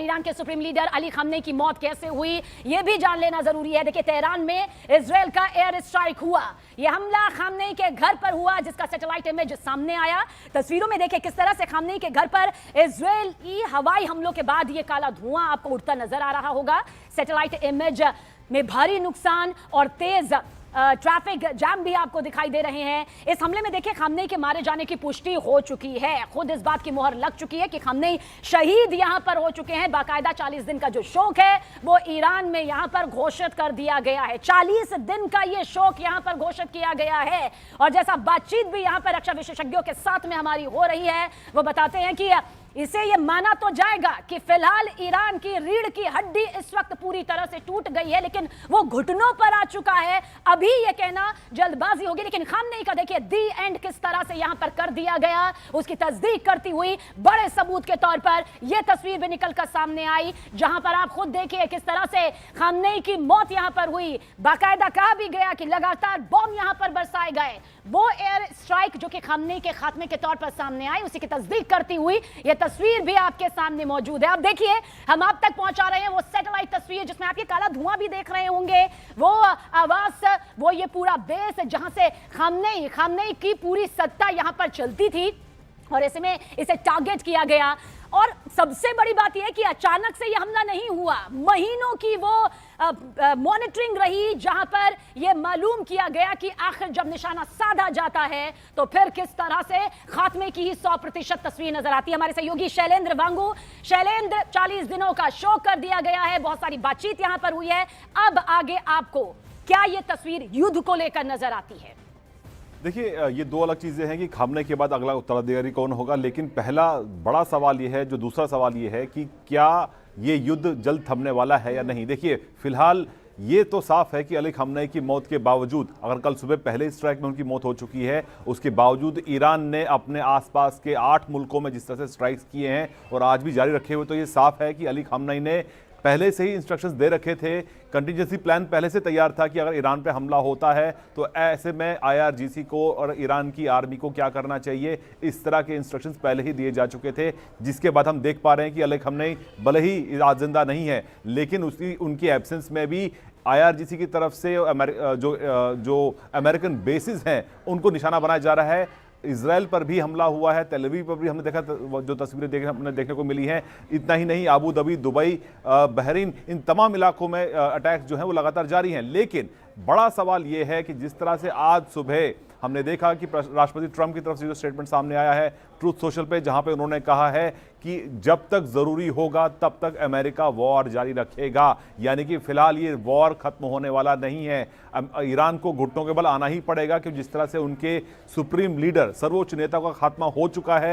Iran के supreme leader Ali खamenei की मौत कैसे हुई यह भी जान लेना जरूरी है। देखिए, तेहरान में इजराइल का एयर स्ट्राइक हुआ। यह हमला खamenei के घर पर हुआ, जिसका सैटेलाइट इमेज सामने आया। तस्वीरों में देखिए किस तरह से खamenei के घर पर इजरायली हवाई हमलों के बाद यह काला धुआं आपको उड़ता नजर आ रहा होगा। सैटेलाइट इमेज में भारी नुकसान और तेज ट्रैफिक जैम भी आपको दिखाई दे रहे हैं। इस हमले में देखिए खamenei के मारे जाने की पुष्टि हो चुकी है। खुद इस बात की मोहर लग चुकी है कि खamenei शहीद यहां पर हो चुके हैं। बाकायदा 40 दिन का जो शोक है वो ईरान में यहां पर घोषित कर दिया गया है। 40 दिन का ये शोक यहां पर घोषित किया गया है। और जैसा बातचीत भी यहां पर रक्षा विशेषज्ञों के साथ में हमारी हो रही है, वो बताते हैं कि इसे ये माना तो जाएगा कि फिलहाल ईरान की रीढ़ की हड्डी इस वक्त पूरी तरह से टूट गई है, लेकिन वो घुटनों पर आ चुका है। अभी ये कहना जल्दबाजी होगी, लेकिन खamenei का देखिए दी एंड किस तरह से यहां पर कर दिया गया, उसकी तस्दीक करती हुई बड़े सबूत के तौर पर यह तस्वीर भी निकलकर सामने आई, जहां पर आप खुद देखिए किस तरह से खamenei की मौत यहां पर हुई। बाकायदा कहा भी गया कि लगातार बॉम्ब यहां पर बरसाए गए। वो एयर स्ट्राइक जो कि खamenei के खात्मे के तौर पर सामने आई, उसी की तस्दीक करती हुई यह तस्वीर भी आपके सामने मौजूद है। अब देखिए, हम आप तक पहुंचा रहे हैं वो सैटेलाइट तस्वीर, जिसमें आप ये काला धुआं भी देख रहे होंगे। वो आवाज, वो ये पूरा बेस जहां से खamenei की पूरी सत्ता यहां पर चलती थी, और ऐसे में इसे टारगेट किया गया। और सबसे बड़ी बात यह है कि अचानक से यह हमला नहीं हुआ। महीनों की वो मॉनिटरिंग रही, जहां पर यह मालूम किया गया कि आखिर जब निशाना साधा जाता है तो फिर किस तरह से खात्मे की ही 100% तस्वीर नजर आती है। हमारे सहयोगी शैलेंद्र वांगू। शैलेंद्र, 40 दिनों का शो कर दिया गया है, बहुत सारी बातचीत यहां पर हुई है। अब आगे आपको क्या यह तस्वीर युद्ध को लेकर नजर आती है? देखिए, ये दो अलग चीज़ें हैं कि खamenei के बाद अगला उत्तराधिकारी कौन होगा, लेकिन पहला बड़ा सवाल ये है, जो दूसरा सवाल ये है कि क्या ये युद्ध जल्द थमने वाला है या नहीं। देखिए, फिलहाल ये तो साफ है कि अली खamenei की मौत के बावजूद, अगर कल सुबह पहले स्ट्राइक में उनकी मौत हो चुकी है, उसके बावजूद ईरान ने अपने आसपास के 8 मुल्कों में जिस तरह से स्ट्राइक्स किए हैं और आज भी जारी रखे हुए, तो ये साफ है कि अली खamenei ने पहले से ही इंस्ट्रक्शंस दे रखे थे। कंटिजेंसी प्लान पहले से तैयार था कि अगर ईरान पे हमला होता है तो ऐसे में IRGC को और ईरान की आर्मी को क्या करना चाहिए, इस तरह के इंस्ट्रक्शंस पहले ही दिए जा चुके थे। जिसके बाद हम देख पा रहे हैं कि अली खamenei भले ही आज जिंदा नहीं है, लेकिन उनकी एब्सेंस में भी IRGC की तरफ से जो अमेरिकन बेसिस हैं उनको निशाना बनाया जा रहा है। इजराइल पर भी हमला हुआ है, तेल अवीव पर भी हमने देखा, जो तस्वीरें हमने देखने को मिली हैं। इतना ही नहीं, अबू धाबी, दुबई, बहरीन, इन तमाम इलाकों में अटैक्स जो हैं वो लगातार जारी हैं। लेकिन बड़ा सवाल ये है कि जिस तरह से आज सुबह हमने देखा कि राष्ट्रपति ट्रंप की तरफ से जो स्टेटमेंट सामने आया है ट्रूथ सोशल पे, जहां पे उन्होंने कहा है कि जब तक जरूरी होगा तब तक अमेरिका वॉर जारी रखेगा, यानी कि फिलहाल ये वॉर खत्म होने वाला नहीं है। ईरान को घुटनों के बल आना ही पड़ेगा, कि जिस तरह से उनके सुप्रीम लीडर, सर्वोच्च नेता का खात्मा हो चुका है।